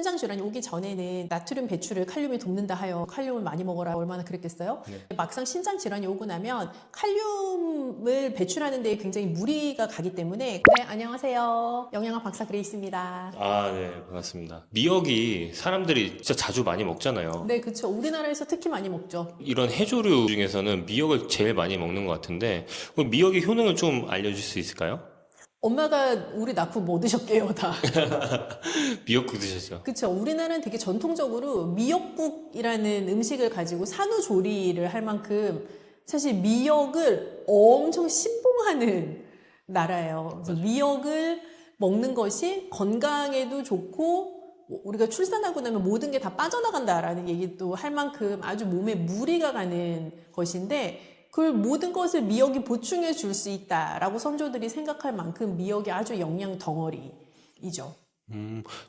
신장 질환이 오기 전에는 나트륨 배출을 칼륨이 돕는다 하여 칼륨을 많이 먹어라 얼마나 그랬겠어요? 네. 막상 신장 질환이 오고 나면 칼륨을 배출하는 데 굉장히 무리가 가기 때문에. 네, 안녕하세요. 영양학 박사 그레이스입니다. 아, 네, 반갑습니다. 미역이 사람들이 진짜 자주 많이 먹잖아요. 네, 그렇죠. 우리나라에서 특히 많이 먹죠. 이런 해조류 중에서는 미역을 제일 많이 먹는 것 같은데, 그럼 미역의 효능을 좀 알려줄 수 있을까요? 엄마가 우리 낳고 뭐 드셨게요, 다. 미역국 드셨죠? 그렇죠. 우리나라는 되게 전통적으로 미역국이라는 음식을 가지고 산후조리를 할 만큼 사실 미역을 엄청 신봉하는 나라예요. 그래서 미역을 먹는 것이 건강에도 좋고 우리가 출산하고 나면 모든 게 다 빠져나간다라는 얘기도 할 만큼 아주 몸에 무리가 가는 것인데, 그 모든 것을 미역이 보충해 줄 수 있다라고 선조들이 생각할 만큼 미역이 아주 영양 덩어리이죠.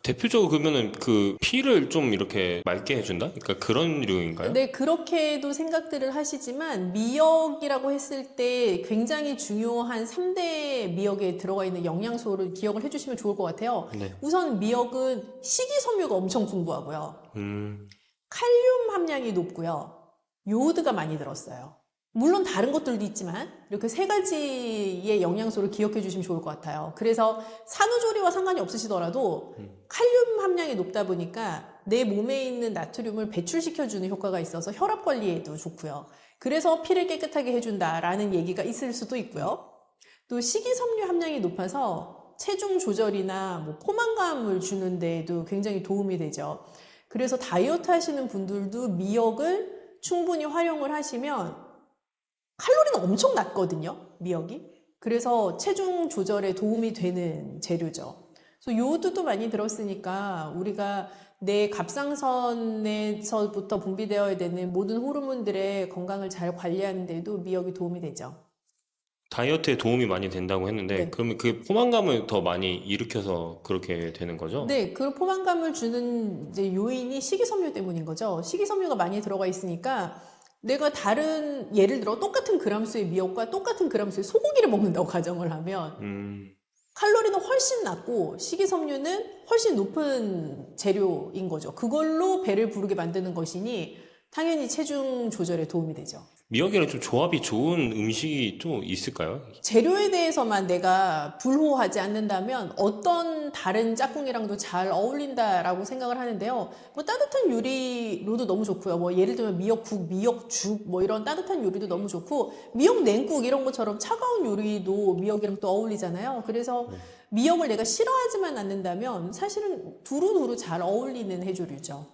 대표적으로 그러면은 그 피를 좀 이렇게 맑게 해준다? 그러니까 그런 류인가요? 네, 그렇게도 생각들을 하시지만 미역이라고 했을 때 굉장히 중요한 3대 미역에 들어가 있는 영양소를 기억을 해주시면 좋을 것 같아요. 네. 우선 미역은 식이섬유가 엄청 풍부하고요. 음, 칼륨 함량이 높고요. 요오드가 많이 들었어요. 물론 다른 것들도 있지만 이렇게 세 가지의 영양소를 기억해 주시면 좋을 것 같아요. 그래서 산후조리와 상관이 없으시더라도 칼륨 함량이 높다 보니까 내 몸에 있는 나트륨을 배출시켜주는 효과가 있어서 혈압 관리에도 좋고요. 그래서 피를 깨끗하게 해준다라는 얘기가 있을 수도 있고요. 또 식이섬유 함량이 높아서 체중 조절이나 뭐 포만감을 주는 데에도 굉장히 도움이 되죠. 그래서 다이어트 하시는 분들도 미역을 충분히 활용을 하시면 칼로리는 엄청 낮거든요, 미역이. 그래서 체중 조절에 도움이 되는 재료죠. 그래서 요오드도 많이 들었으니까 우리가 내 갑상선에서부터 분비되어야 되는 모든 호르몬들의 건강을 잘 관리하는 데도 미역이 도움이 되죠. 다이어트에 도움이 많이 된다고 했는데, 네. 그러면 그 포만감을 더 많이 일으켜서 그렇게 되는 거죠? 네, 그 포만감을 주는 이제 요인이 식이섬유 때문인 거죠. 식이섬유가 많이 들어가 있으니까 내가 다른, 예를 들어 똑같은 그람수의 미역과 똑같은 그람수의 소고기를 먹는다고 가정을 하면 칼로리는 훨씬 낮고 식이섬유는 훨씬 높은 재료인 거죠. 그걸로 배를 부르게 만드는 것이니 당연히 체중 조절에 도움이 되죠. 미역이랑 좀 조합이 좋은 음식이 또 있을까요? 재료에 대해서만 내가 불호하지 않는다면 어떤 다른 짝꿍이랑도 잘 어울린다라고 생각을 하는데요. 뭐 따뜻한 요리로도 너무 좋고요. 뭐 예를 들면 미역국, 미역죽 뭐 이런 따뜻한 요리도 너무 좋고, 미역냉국 이런 것처럼 차가운 요리도 미역이랑 또 어울리잖아요. 그래서 미역을 내가 싫어하지만 않는다면 사실은 두루두루 잘 어울리는 해조류죠.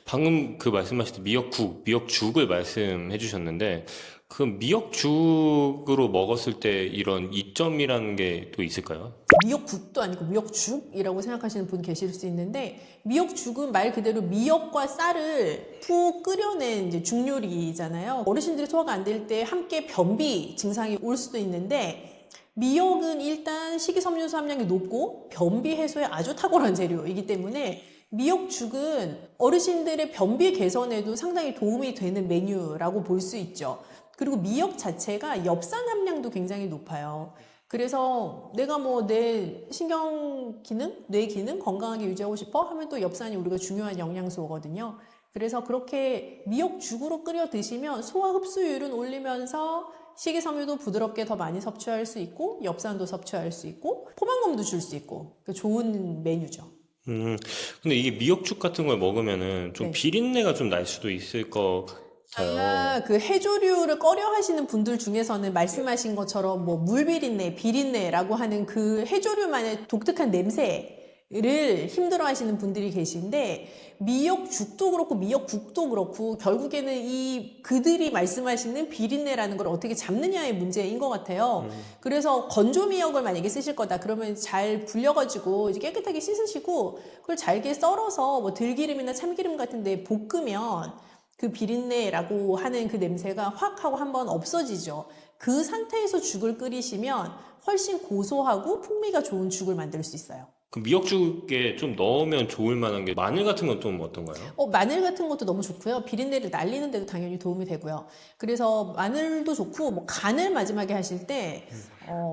방금 그 말씀하실 때 미역국, 미역죽을 말씀해 주셨는데, 그 미역죽으로 먹었을 때 이런 이점이라는 게 또 있을까요? 미역국도 아니고 미역죽이라고 생각하시는 분 계실 수 있는데, 미역죽은 말 그대로 미역과 쌀을 푹 끓여낸 이제 죽요리잖아요. 어르신들이 소화가 안 될 때 함께 변비 증상이 올 수도 있는데, 미역은 일단 식이섬유소 함량이 높고 변비 해소에 아주 탁월한 재료이기 때문에 미역죽은 어르신들의 변비 개선에도 상당히 도움이 되는 메뉴라고 볼 수 있죠. 그리고 미역 자체가 엽산 함량도 굉장히 높아요. 그래서 내가 뭐 내 신경 기능, 뇌 기능 건강하게 유지하고 싶어 하면 또 엽산이 우리가 중요한 영양소거든요. 그래서 그렇게 미역죽으로 끓여 드시면 소화 흡수율은 올리면서 식이섬유도 부드럽게 더 많이 섭취할 수 있고 엽산도 섭취할 수 있고 포만감도 줄 수 있고 좋은 메뉴죠. 근데 이게 미역죽 같은 걸 먹으면은 좀 네. 비린내가 좀 날 수도 있을 것 같아요. 그 해조류를 꺼려 하시는 분들 중에서는 말씀하신 것처럼 뭐 물비린내, 비린내라고 하는 그 해조류만의 독특한 냄새를 힘들어 하시는 분들이 계신데, 미역죽도 그렇고 미역국도 그렇고 결국에는 이 그들이 말씀하시는 비린내라는 걸 어떻게 잡느냐의 문제인 것 같아요. 그래서 건조 미역을 만약에 쓰실 거다 그러면 잘 불려가지고 이제 깨끗하게 씻으시고 그걸 잘게 썰어서 뭐 들기름이나 참기름 같은 데 볶으면 그 비린내라고 하는 그 냄새가 확 하고 한번 없어지죠. 그 상태에서 죽을 끓이시면 훨씬 고소하고 풍미가 좋은 죽을 만들 수 있어요. 그 미역죽에 좀 넣으면 좋을 만한 게 마늘 같은 건 좀 어떤가요? 마늘 같은 것도 너무 좋고요. 비린내를 날리는 데도 당연히 도움이 되고요. 그래서 마늘도 좋고, 뭐 간을 마지막에 하실 때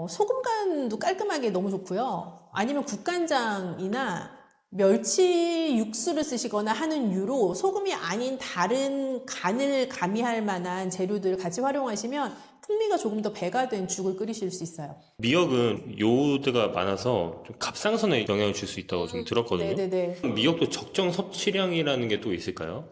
소금 간도 깔끔하게 너무 좋고요. 아니면 국간장이나 멸치 육수를 쓰시거나 하는 유로 소금이 아닌 다른 간을 가미할 만한 재료들을 같이 활용하시면 풍미가 조금 더 배가 된 죽을 끓이실 수 있어요. 미역은 요오드가 많아서 좀 갑상선에 영향을 줄 수 있다고 좀 들었거든요. 네네네. 미역도 적정 섭취량이라는 게 또 있을까요?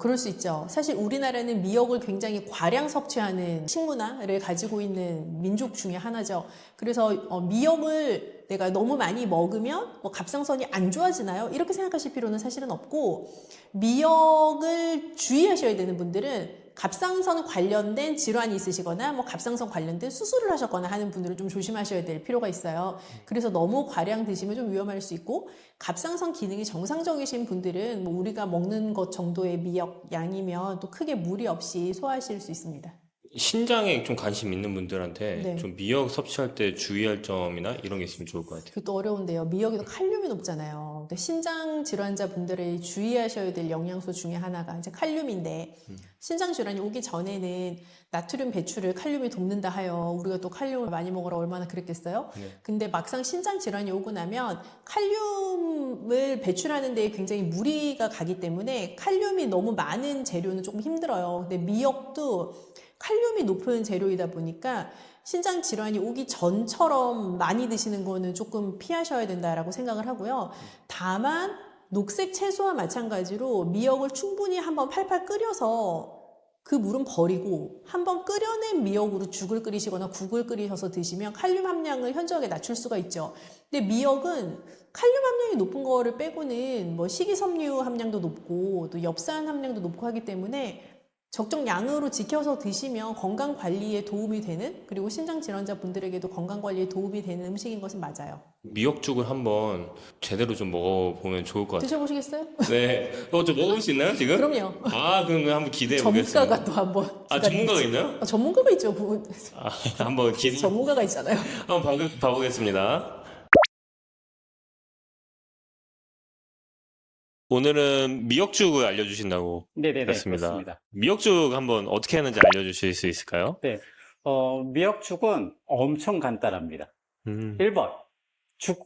그럴 수 있죠. 사실 우리나라는 미역을 굉장히 과량 섭취하는 식문화를 가지고 있는 민족 중에 하나죠. 그래서 미역을 내가 너무 많이 먹으면 뭐 갑상선이 안 좋아지나요? 이렇게 생각하실 필요는 사실은 없고, 미역을 주의하셔야 되는 분들은 갑상선 관련된 질환이 있으시거나 뭐 갑상선 관련된 수술을 하셨거나 하는 분들은 좀 조심하셔야 될 필요가 있어요. 그래서 너무 과량 드시면 좀 위험할 수 있고, 갑상선 기능이 정상적이신 분들은 뭐 우리가 먹는 것 정도의 미역 양이면 또 크게 무리 없이 소화하실 수 있습니다. 신장에 좀 관심 있는 분들한테 네. 좀 미역 섭취할 때 주의할 점이나 이런 게 있으면 좋을 것 같아요. 그것도 어려운데요. 미역에도 칼륨이 높잖아요. 근데 신장 질환자 분들이 주의하셔야 될 영양소 중에 하나가 이제 칼륨인데, 신장 질환이 오기 전에는 나트륨 배출을 칼륨이 돕는다 하여 우리가 또 칼륨을 많이 먹으라 얼마나 그랬겠어요? 네. 근데 막상 신장 질환이 오고 나면 칼륨을 배출하는 데 굉장히 무리가 가기 때문에 칼륨이 너무 많은 재료는 조금 힘들어요. 근데 미역도 칼륨이 높은 재료이다 보니까 신장 질환이 오기 전처럼 많이 드시는 거는 조금 피하셔야 된다라고 생각을 하고요. 다만 녹색 채소와 마찬가지로 미역을 충분히 한번 팔팔 끓여서 그 물은 버리고 한번 끓여낸 미역으로 죽을 끓이시거나 국을 끓이셔서 드시면 칼륨 함량을 현저하게 낮출 수가 있죠. 근데 미역은 칼륨 함량이 높은 거를 빼고는 뭐 식이섬유 함량도 높고 또 엽산 함량도 높고 하기 때문에 적정 양으로 지켜서 드시면 건강 관리에 도움이 되는, 그리고 신장 질환자 분들에게도 건강 관리에 도움이 되는 음식인 것은 맞아요. 미역죽을 한번 제대로 좀 먹어보면 좋을 것 같아요. 드셔보시겠어요? 네. 좀 먹어볼 수 있나요, 지금? 그럼요. 그러면 한번 기대해 보겠습니다. 전문가가 또 한번 전문가가 기다리겠지. 있나요? 전문가가 있죠. 그분 한번 전문가가 있잖아요. 한번 봐보겠습니다. 오늘은 미역죽을 알려주신다고 네네네, 들었습니다. 그렇습니다. 미역죽 한번 어떻게 하는지 알려주실 수 있을까요? 네, 미역죽은 엄청 간단합니다. 음, 1번,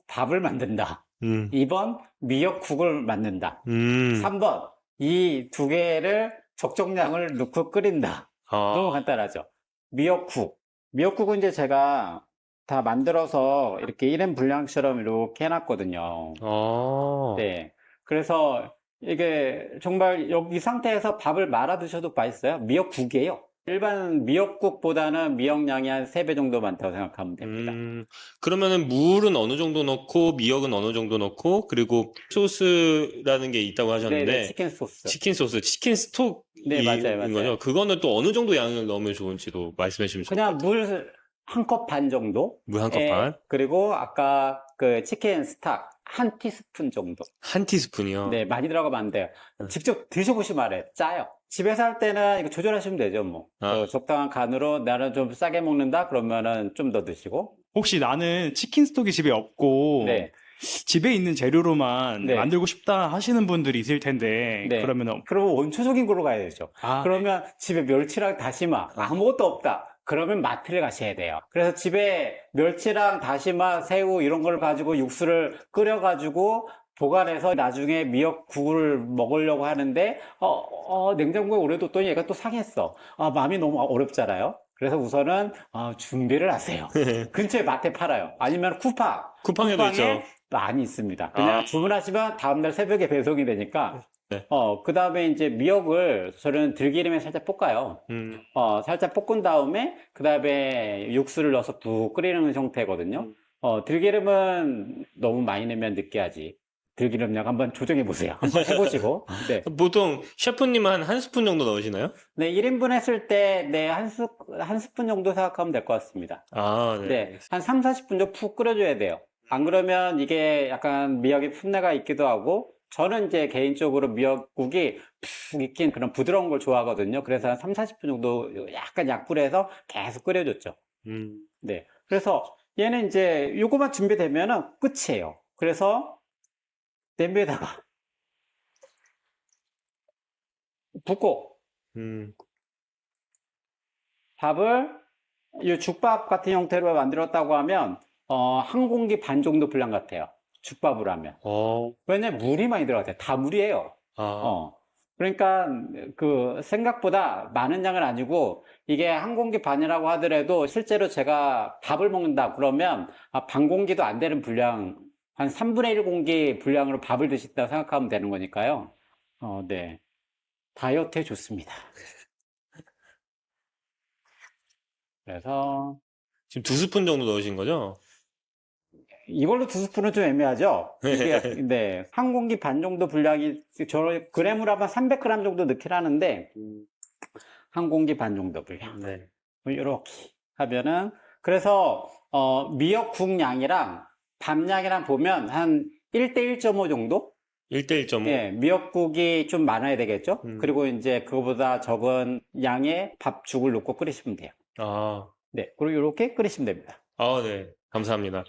밥을 만든다. 음, 2번, 미역국을 만든다. 음. 3번, 이 두 개를 적정량을 넣고 끓인다. 너무 간단하죠. 미역국은 이제 제가 다 만들어서 이렇게 1인 분량처럼 이렇게 해놨거든요. 네. 그래서 이게 정말 이 상태에서 밥을 말아 드셔도 맛있어요. 미역국이에요. 일반 미역국보다는 미역량이 한 3배 정도 많다고 생각하면 됩니다. 그러면은 물은 어느 정도 넣고 미역은 어느 정도 넣고 그리고 소스라는 게 있다고 하셨는데 네네, 치킨 소스. 치킨 소스, 치킨 스톡인 네, 맞아요. 거죠? 그거는 또 어느 정도 양을 넣으면 좋은지도 말씀해 주시면 좋을 것 그냥 같아요. 물 한 컵 반 정도? 물 한 컵 반? 그리고 아까 그 치킨 스톡 한 티스푼 정도. 한 티스푼이요? 네, 많이 들어가면 안 돼요. 직접 드셔보시면 알아요. 짜요. 집에서 할 때는 이거 조절하시면 되죠, 뭐. 적당한 간으로 나는 좀 싸게 먹는다? 그러면은 좀 더 드시고. 혹시 나는 치킨 스톡이 집에 없고 네. 집에 있는 재료로만 네. 만들고 싶다 하시는 분들이 있을 텐데 네. 그러면 그러면 원초적인 걸로 가야 되죠. 아, 그러면 집에 멸치랑 다시마 아무것도 없다. 그러면 마트를 가셔야 돼요. 그래서 집에 멸치랑 다시마, 새우 이런 걸 가지고 육수를 끓여가지고 보관해서 나중에 미역국을 먹으려고 하는데 냉장고에 오래 뒀더니 얘가 또 상했어. 마음이 너무 어렵잖아요. 그래서 우선은 준비를 하세요. 근처에 마트에 팔아요. 아니면 쿠팡에도 있죠. 많이 있습니다. 그냥 주문하시면 다음날 새벽에 배송이 되니까. 네. 그 다음에 이제 미역을 저는 들기름에 살짝 볶아요. 살짝 볶은 다음에 그 다음에 육수를 넣어서 푹 끓이는 형태거든요. 들기름은 너무 많이 넣으면 느끼하지. 들기름량 한번 조정해 보세요. 한번 해보시고. 네. 보통 셰프님은 한 스푼 정도 넣으시나요? 네, 1인분 했을 때, 네, 한 스푼 정도 생각하면 될 것 같습니다. 네. 네, 한 3, 40분 정도 푹 끓여줘야 돼요. 안 그러면 이게 약간 미역의 풋내가 있기도 하고, 저는 이제 개인적으로 미역국이 푹 익힌 그런 부드러운 걸 좋아하거든요. 그래서 한 3, 40분 정도 약간 약불에서 계속 끓여줬죠. 네. 그래서 얘는 이제 요거만 준비되면은 끝이에요. 그래서 냄비에다가 붓고 밥을 이 죽밥 같은 형태로 만들었다고 하면 한 공기 반 정도 분량 같아요. 죽밥으로 하면. 어, 왜냐면 물이 많이 들어가요. 다 물이에요. 그러니까 그 생각보다 많은 양은 아니고 이게 한 공기 반이라고 하더라도 실제로 제가 밥을 먹는다 그러면 반 공기도 안 되는 분량, 한 3분의 1 공기 분량으로 밥을 드신다고 생각하면 되는 거니까요. 네. 다이어트에 좋습니다. 그래서 지금 2스푼 정도 넣으신 거죠? 이걸로 2스푼은 좀 애매하죠? 이게, 네. 한 공기 반 정도 분량이, 그램으로 하면 300g 정도 넣긴 하는데, 한 공기 반 정도 분량. 네. 이렇게 하면은, 그래서, 미역국 양이랑 밥 양이랑 보면 한 1대 1.5 정도? 1대 1.5? 예, 미역국이 좀 많아야 되겠죠? 그리고 이제 그거보다 적은 양의 밥죽을 넣고 끓이시면 돼요. 네. 그리고 이렇게 끓이시면 됩니다. 네. 감사합니다.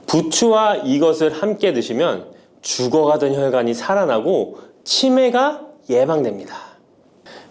부추와 이것을 함께 드시면 죽어가던 혈관이 살아나고 치매가 예방됩니다.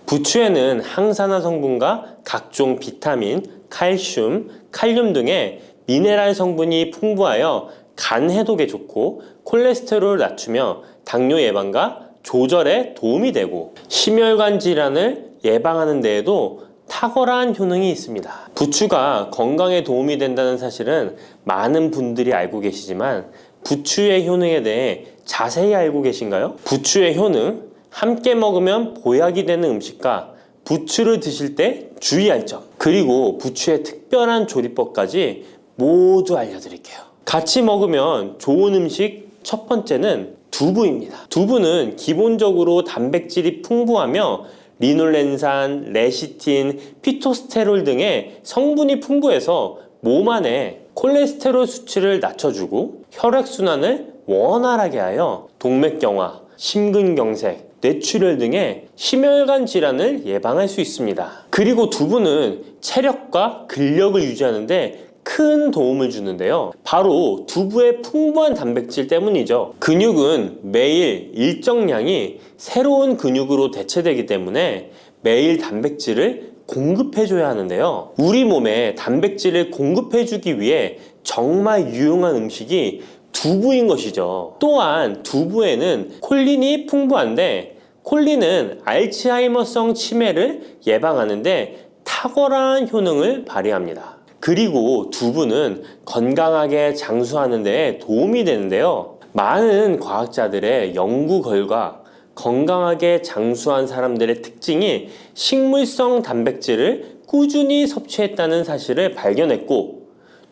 부추에는 항산화 성분과 각종 비타민, 칼슘, 칼륨 등의 미네랄 성분이 풍부하여 간 해독에 좋고 콜레스테롤을 낮추며 당뇨 예방과 조절에 도움이 되고 심혈관 질환을 예방하는 데에도 탁월한 효능이 있습니다. 부추가 건강에 도움이 된다는 사실은 많은 분들이 알고 계시지만 부추의 효능에 대해 자세히 알고 계신가요? 부추의 효능, 함께 먹으면 보약이 되는 음식과 부추를 드실 때 주의할 점, 그리고 부추의 특별한 조리법까지 모두 알려드릴게요. 같이 먹으면 좋은 음식 첫 번째는 두부입니다. 두부는 기본적으로 단백질이 풍부하며 리놀렌산, 레시틴, 피토스테롤 등의 성분이 풍부해서 몸 안에 콜레스테롤 수치를 낮춰주고 혈액순환을 원활하게 하여 동맥경화, 심근경색, 뇌출혈 등의 심혈관 질환을 예방할 수 있습니다. 그리고 두부는 체력과 근력을 유지하는 데 큰 도움을 주는데요. 바로 두부의 풍부한 단백질 때문이죠. 근육은 매일 일정량이 새로운 근육으로 대체되기 때문에 매일 단백질을 공급해줘야 하는데요. 우리 몸에 단백질을 공급해주기 위해 정말 유용한 음식이 두부인 것이죠. 또한 두부에는 콜린이 풍부한데 콜린은 알츠하이머성 치매를 예방하는데 탁월한 효능을 발휘합니다. 그리고 두부는 건강하게 장수하는 데 도움이 되는데요. 많은 과학자들의 연구 결과 건강하게 장수한 사람들의 특징이 식물성 단백질을 꾸준히 섭취했다는 사실을 발견했고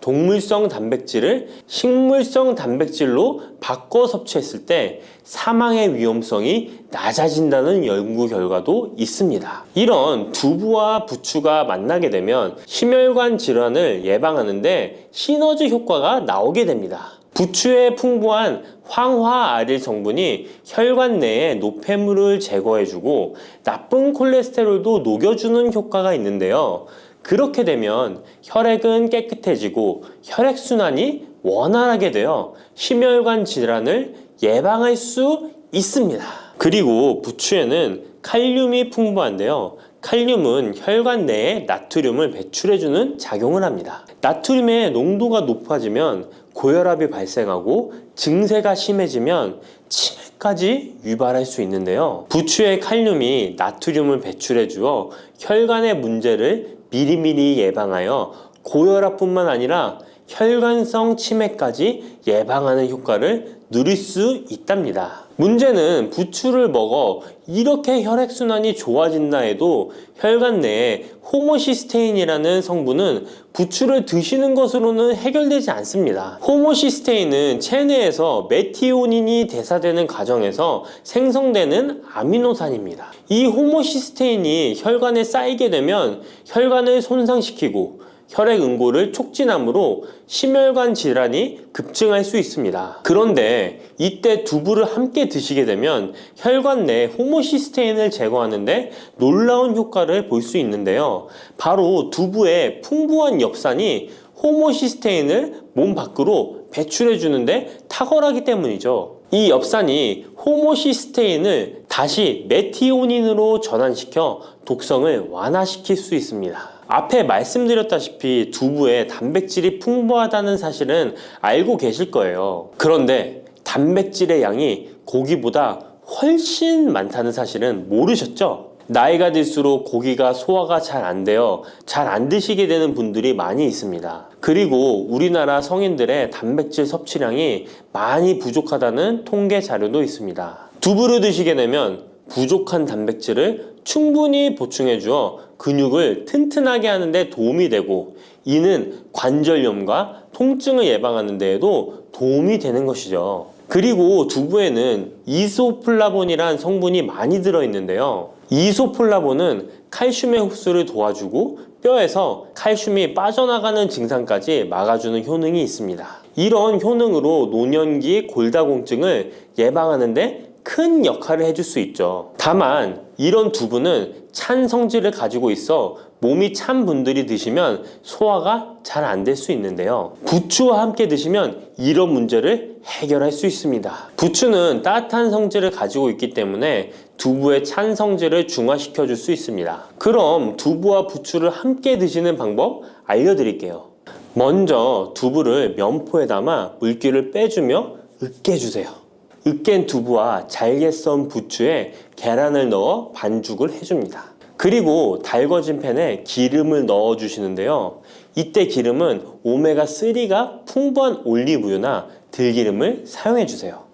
동물성 단백질을 식물성 단백질로 바꿔 섭취했을 때 사망의 위험성이 낮아진다는 연구 결과도 있습니다. 이런 두부와 부추가 만나게 되면 심혈관 질환을 예방하는데 시너지 효과가 나오게 됩니다. 부추에 풍부한 황화아릴 성분이 혈관 내의 노폐물을 제거해주고 나쁜 콜레스테롤도 녹여주는 효과가 있는데요. 그렇게 되면 혈액은 깨끗해지고 혈액순환이 원활하게 되어 심혈관 질환을 예방할 수 있습니다. 그리고 부추에는 칼륨이 풍부한데요. 칼륨은 혈관 내에 나트륨을 배출해주는 작용을 합니다. 나트륨의 농도가 높아지면 고혈압이 발생하고 증세가 심해지면 치매까지 유발할 수 있는데요. 부추의 칼륨이 나트륨을 배출해 주어 혈관의 문제를 미리미리 예방하여 고혈압뿐만 아니라 혈관성 치매까지 예방하는 효과를 누릴 수 있답니다. 문제는 부추를 먹어 이렇게 혈액순환이 좋아진다 해도 혈관 내에 호모시스테인이라는 성분은 부추를 드시는 것으로는 해결되지 않습니다. 호모시스테인은 체내에서 메티오닌이 대사되는 과정에서 생성되는 아미노산입니다. 이 호모시스테인이 혈관에 쌓이게 되면 혈관을 손상시키고 혈액 응고를 촉진하므로 심혈관 질환이 급증할 수 있습니다. 그런데 이때 두부를 함께 드시게 되면 혈관 내 호모시스테인을 제거하는데 놀라운 효과를 볼 수 있는데요. 바로 두부의 풍부한 엽산이 호모시스테인을 몸 밖으로 배출해 주는데 탁월하기 때문이죠. 이 엽산이 호모시스테인을 다시 메티오닌으로 전환시켜 독성을 완화시킬 수 있습니다. 앞에 말씀드렸다시피 두부에 단백질이 풍부하다는 사실은 알고 계실 거예요. 그런데 단백질의 양이 고기보다 훨씬 많다는 사실은 모르셨죠? 나이가 들수록 고기가 소화가 잘 안 되어 잘 안 드시게 되는 분들이 많이 있습니다. 그리고 우리나라 성인들의 단백질 섭취량이 많이 부족하다는 통계 자료도 있습니다. 두부를 드시게 되면 부족한 단백질을 충분히 보충해 주어 근육을 튼튼하게 하는 데 도움이 되고, 이는 관절염과 통증을 예방하는 데에도 도움이 되는 것이죠. 그리고 두부에는 이소플라본이란 성분이 많이 들어있는데요. 이소플라본은 칼슘의 흡수를 도와주고 뼈에서 칼슘이 빠져나가는 증상까지 막아주는 효능이 있습니다. 이런 효능으로 노년기 골다공증을 예방하는 데 큰 역할을 해줄 수 있죠. 다만 이런 두부는 찬 성질을 가지고 있어 몸이 찬 분들이 드시면 소화가 잘 안 될 수 있는데요. 부추와 함께 드시면 이런 문제를 해결할 수 있습니다. 부추는 따뜻한 성질을 가지고 있기 때문에 두부의 찬 성질을 중화시켜 줄 수 있습니다. 그럼 두부와 부추를 함께 드시는 방법 알려드릴게요. 먼저 두부를 면포에 담아 물기를 빼주며 으깨주세요. 으깬 두부와 잘게 썬 부추에 계란을 넣어 반죽을 해줍니다. 그리고 달궈진 팬에 기름을 넣어 주시는데요. 이때 기름은 오메가3가 풍부한 올리브유나 들기름을 사용해 주세요.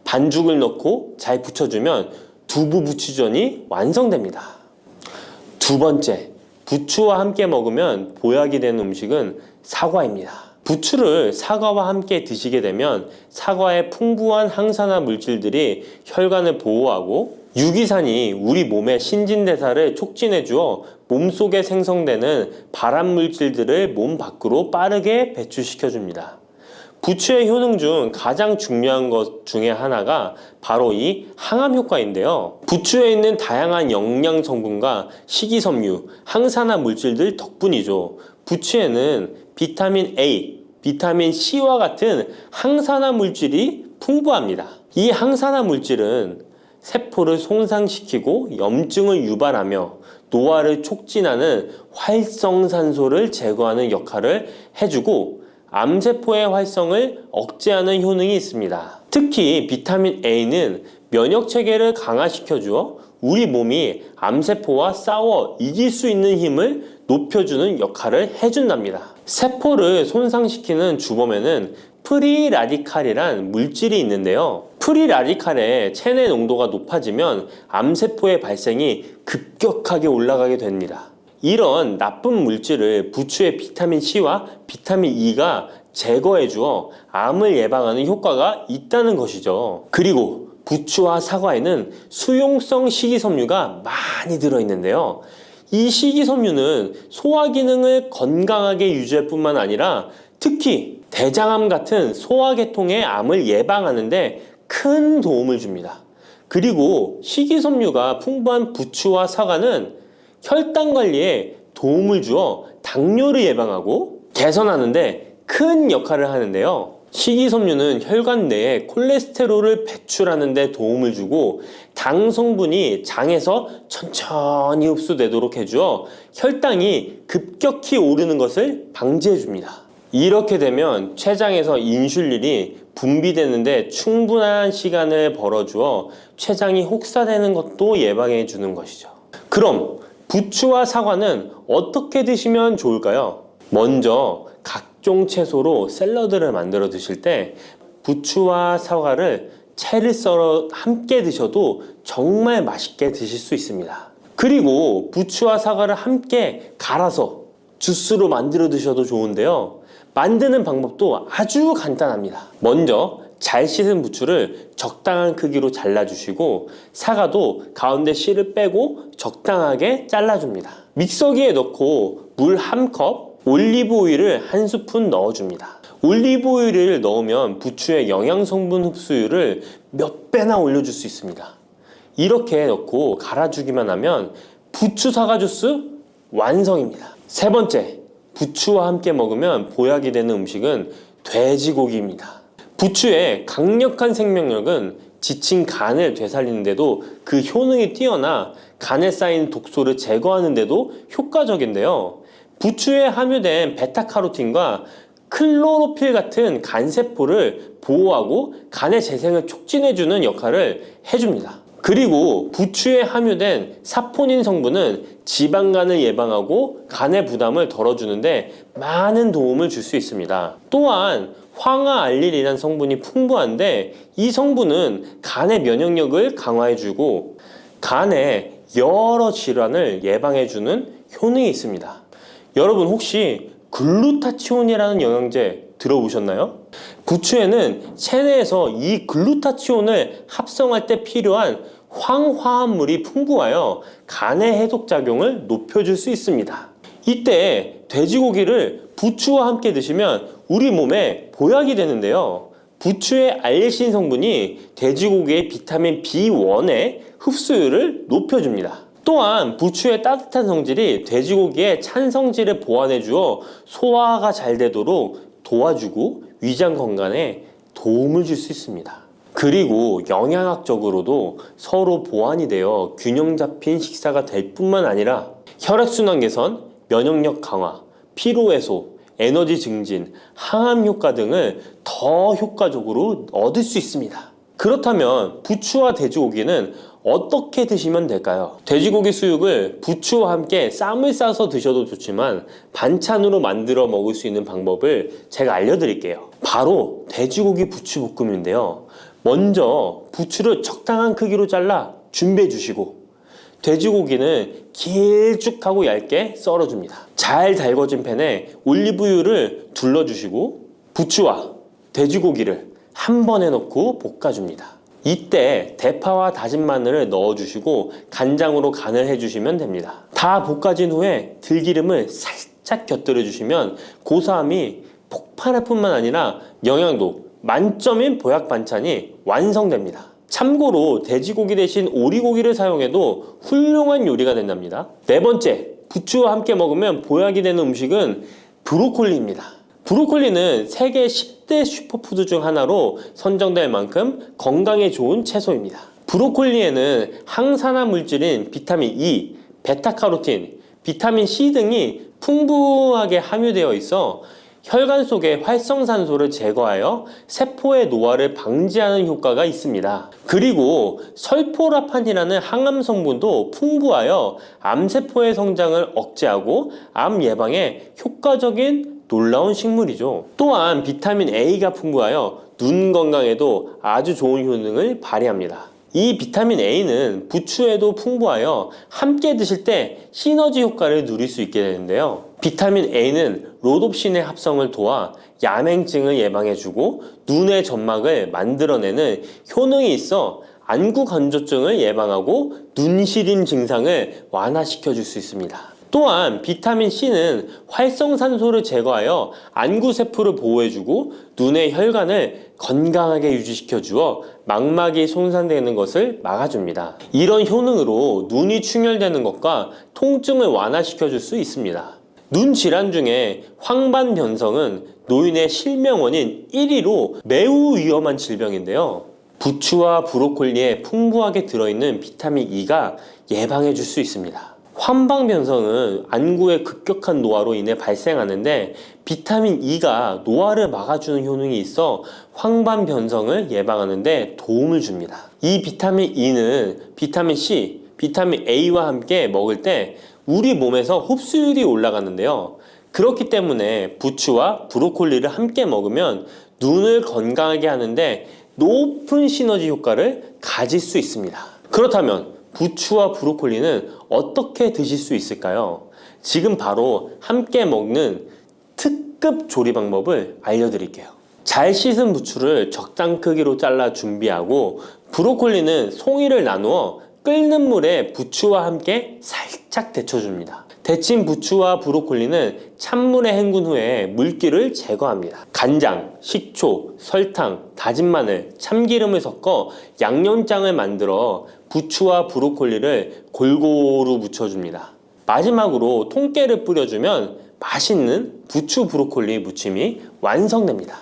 반죽을 넣고 잘 부쳐주면 두부 부추전이 완성됩니다. 두 번째, 부추와 함께 먹으면 보약이 되는 음식은 사과입니다. 부추를 사과와 함께 드시게 되면 사과의 풍부한 항산화 물질들이 혈관을 보호하고 유기산이 우리 몸의 신진대사를 촉진해 주어 몸속에 생성되는 발암 물질들을 몸 밖으로 빠르게 배출시켜 줍니다. 부추의 효능 중 가장 중요한 것 중에 하나가 바로 이 항암 효과인데요. 부추에 있는 다양한 영양 성분과 식이섬유, 항산화 물질들 덕분이죠. 부추에는 비타민 A, 비타민 C와 같은 항산화 물질이 풍부합니다. 이 항산화 물질은 세포를 손상시키고 염증을 유발하며 노화를 촉진하는 활성산소를 제거하는 역할을 해주고 암세포의 활성을 억제하는 효능이 있습니다. 특히 비타민 A는 면역체계를 강화시켜주어 우리 몸이 암세포와 싸워 이길 수 있는 힘을 높여주는 역할을 해준답니다. 세포를 손상시키는 주범에는 프리라디칼이란 물질이 있는데요. 프리라디칼의 체내 농도가 높아지면 암세포의 발생이 급격하게 올라가게 됩니다. 이런 나쁜 물질을 부추의 비타민 C와 비타민 E가 제거해 주어 암을 예방하는 효과가 있다는 것이죠. 그리고 부추와 사과에는 수용성 식이섬유가 많이 들어있는데요. 이 식이섬유는 소화 기능을 건강하게 유지할 뿐만 아니라 특히 대장암 같은 소화계통의 암을 예방하는 데 큰 도움을 줍니다. 그리고 식이섬유가 풍부한 부추와 사과는 혈당 관리에 도움을 주어 당뇨를 예방하고 개선하는 데 큰 역할을 하는데요. 식이섬유는 혈관 내에 콜레스테롤을 배출하는 데 도움을 주고 당 성분이 장에서 천천히 흡수되도록 해주어 혈당이 급격히 오르는 것을 방지해 줍니다. 이렇게 되면 췌장에서 인슐린이 분비되는데 충분한 시간을 벌어주어 췌장이 혹사되는 것도 예방해 주는 것이죠. 그럼 부추와 사과는 어떻게 드시면 좋을까요? 먼저 각종 채소로 샐러드를 만들어 드실 때 부추와 사과를 채를 썰어 함께 드셔도 정말 맛있게 드실 수 있습니다. 그리고 부추와 사과를 함께 갈아서 주스로 만들어 드셔도 좋은데요. 만드는 방법도 아주 간단합니다. 먼저 잘 씻은 부추를 적당한 크기로 잘라주시고 사과도 가운데 씨를 빼고 적당하게 잘라줍니다. 믹서기에 넣고 물 1컵, 올리브 오일을 1스푼 넣어줍니다. 올리브 오일을 넣으면 부추의 영양성분 흡수율을 몇 배나 올려줄 수 있습니다. 이렇게 넣고 갈아주기만 하면 부추 사과 주스 완성입니다. 세 번째, 부추와 함께 먹으면 보약이 되는 음식은 돼지고기입니다. 부추의 강력한 생명력은 지친 간을 되살리는데도 그 효능이 뛰어나 간에 쌓인 독소를 제거하는 데도 효과적인데요. 부추에 함유된 베타카로틴과 클로로필 같은 간세포를 보호하고 간의 재생을 촉진해주는 역할을 해줍니다. 그리고 부추에 함유된 사포닌 성분은 지방간을 예방하고 간의 부담을 덜어주는데 많은 도움을 줄 수 있습니다. 또한 황화알릴이라는 성분이 풍부한데 이 성분은 간의 면역력을 강화해주고 간의 여러 질환을 예방해주는 효능이 있습니다. 여러분 혹시 글루타치온이라는 영양제 들어보셨나요? 부추에는 체내에서 이 글루타치온을 합성할 때 필요한 황화합물이 풍부하여 간의 해독작용을 높여줄 수 있습니다. 이때 돼지고기를 부추와 함께 드시면 우리 몸에 보약이 되는데요. 부추의 알리신 성분이 돼지고기의 비타민 B1의 흡수율을 높여줍니다. 또한 부추의 따뜻한 성질이 돼지고기의 찬 성질을 보완해 주어 소화가 잘 되도록 도와주고 위장 건강에 도움을 줄 수 있습니다. 그리고 영양학적으로도 서로 보완이 되어 균형 잡힌 식사가 될 뿐만 아니라 혈액순환 개선, 면역력 강화, 피로 해소, 에너지 증진, 항암 효과 등을 더 효과적으로 얻을 수 있습니다. 그렇다면 부추와 돼지고기는 어떻게 드시면 될까요? 돼지고기 수육을 부추와 함께 쌈을 싸서 드셔도 좋지만 반찬으로 만들어 먹을 수 있는 방법을 제가 알려드릴게요. 바로 돼지고기 부추볶음인데요. 먼저 부추를 적당한 크기로 잘라 준비해 주시고 돼지고기는 길쭉하고 얇게 썰어줍니다. 잘 달궈진 팬에 올리브유를 둘러주시고 부추와 돼지고기를 한 번에 넣고 볶아줍니다. 이때 대파와 다진 마늘을 넣어주시고 간장으로 간을 해주시면 됩니다. 다 볶아진 후에 들기름을 살짝 곁들여 주시면 고소함이 폭발할 뿐만 아니라 영양도 만점인 보약 반찬이 완성됩니다. 참고로 돼지고기 대신 오리고기를 사용해도 훌륭한 요리가 된답니다. 네 번째, 부추와 함께 먹으면 보약이 되는 음식은 브로콜리입니다. 브로콜리는 세계 10대 슈퍼푸드 중 하나로 선정될 만큼 건강에 좋은 채소입니다. 브로콜리에는 항산화 물질인 비타민 E, 베타카로틴, 비타민 C 등이 풍부하게 함유되어 있어 혈관 속의 활성산소를 제거하여 세포의 노화를 방지하는 효과가 있습니다. 그리고 설포라판이라는 항암 성분도 풍부하여 암세포의 성장을 억제하고 암 예방에 효과적인 놀라운 식물이죠. 또한 비타민 A가 풍부하여 눈 건강에도 아주 좋은 효능을 발휘합니다. 이 비타민 A는 부추에도 풍부하여 함께 드실 때 시너지 효과를 누릴 수 있게 되는데요. 비타민 A는 로놉신의 합성을 도와 야맹증을 예방해주고 눈의 점막을 만들어내는 효능이 있어 안구 건조증을 예방하고 눈시림 증상을 완화시켜줄 수 있습니다. 또한 비타민 C는 활성산소를 제거하여 안구세포를 보호해주고 눈의 혈관을 건강하게 유지시켜주어 망막이 손상되는 것을 막아줍니다. 이런 효능으로 눈이 충혈되는 것과 통증을 완화시켜줄 수 있습니다. 눈 질환 중에 황반 변성은 노인의 실명 원인 1위로 매우 위험한 질병인데요. 부추와 브로콜리에 풍부하게 들어있는 비타민 E가 예방해 줄 수 있습니다. 황반 변성은 안구의 급격한 노화로 인해 발생하는데 비타민 E가 노화를 막아주는 효능이 있어 황반 변성을 예방하는 데 도움을 줍니다. 이 비타민 E는 비타민 C, 비타민 A와 함께 먹을 때 우리 몸에서 흡수율이 올라가는데요. 그렇기 때문에 부추와 브로콜리를 함께 먹으면 눈을 건강하게 하는데 높은 시너지 효과를 가질 수 있습니다. 그렇다면 부추와 브로콜리는 어떻게 드실 수 있을까요? 지금 바로 함께 먹는 특급 조리 방법을 알려드릴게요. 잘 씻은 부추를 적당 크기로 잘라 준비하고 브로콜리는 송이를 나누어 끓는 물에 부추와 함께 살짝 데쳐줍니다. 데친 부추와 브로콜리는 찬물에 헹군 후에 물기를 제거합니다. 간장, 식초, 설탕, 다진 마늘, 참기름을 섞어 양념장을 만들어 부추와 브로콜리를 골고루 묻혀줍니다. 마지막으로 통깨를 뿌려주면 맛있는 부추 브로콜리 무침이 완성됩니다.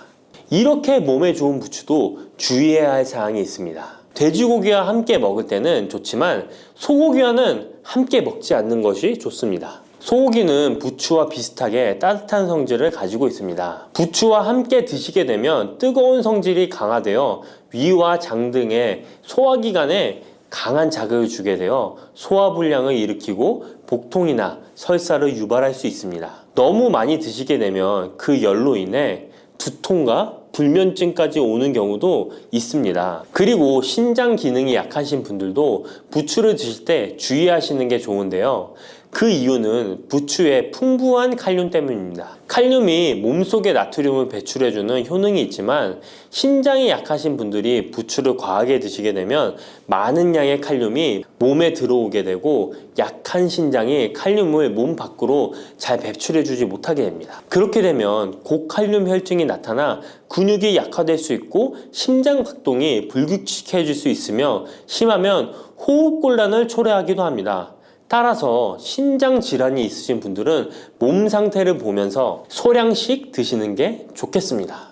이렇게 몸에 좋은 부추도 주의해야 할 사항이 있습니다. 돼지고기와 함께 먹을 때는 좋지만 소고기와는 함께 먹지 않는 것이 좋습니다. 소고기는 부추와 비슷하게 따뜻한 성질을 가지고 있습니다. 부추와 함께 드시게 되면 뜨거운 성질이 강화되어 위와 장 등의 소화기관에 강한 자극을 주게 되어 소화불량을 일으키고 복통이나 설사를 유발할 수 있습니다. 너무 많이 드시게 되면 그 열로 인해 두통과 불면증까지 오는 경우도 있습니다. 그리고 신장 기능이 약하신 분들도 부추를 드실 때 주의하시는 게 좋은데요. 그 이유는 부추의 풍부한 칼륨 때문입니다. 칼륨이 몸속에 나트륨을 배출해주는 효능이 있지만 신장이 약하신 분들이 부추를 과하게 드시게 되면 많은 양의 칼륨이 몸에 들어오게 되고 약한 신장이 칼륨을 몸 밖으로 잘 배출해주지 못하게 됩니다. 그렇게 되면 고칼륨 혈증이 나타나 근육이 약화될 수 있고 심장 박동이 불규칙해질 수 있으며 심하면 호흡곤란을 초래하기도 합니다. 따라서 신장 질환이 있으신 분들은 몸 상태를 보면서 소량씩 드시는 게 좋겠습니다.